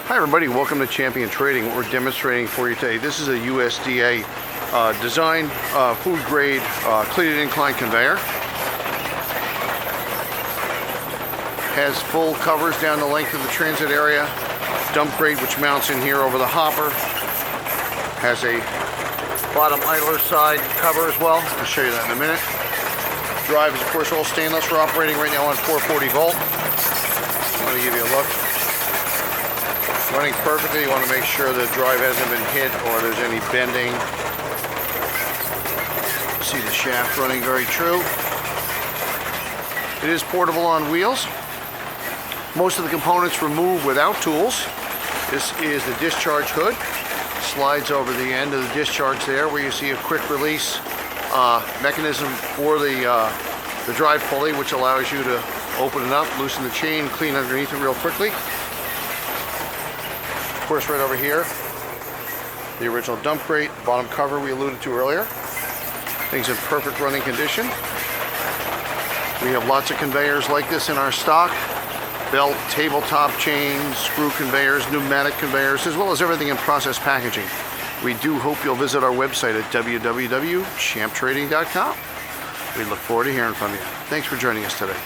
Hi everybody, welcome to Champion Trading. What we're demonstrating for you today, this is a USDA designed food grade cleated incline conveyor. Has full covers down the length of the transit area. Dump grate which mounts in here over the hopper. Has a bottom idler side cover as well. I'll show you that in a minute. Drive is of course all stainless. We're operating right now on 440 volt. Let me give you a look. Running perfectly. You want to make sure the drive hasn't been hit or there's any bending. See the shaft running very true. It is portable on wheels. Most of the components remove without tools. This is the discharge hood. Slides over the end of the discharge there where you see a quick release mechanism for the drive pulley, which allows you to open it up, loosen the chain, clean underneath it real quickly. Of course, right over here, the original dump grate, bottom cover we alluded to earlier. Things in perfect running condition. We have lots of conveyors like this in our stock. Belt, tabletop chains, screw conveyors, pneumatic conveyors, as well as everything in process packaging. We do hope you'll visit our website at www.champtrading.com. We look forward to hearing from you. Thanks for joining us today.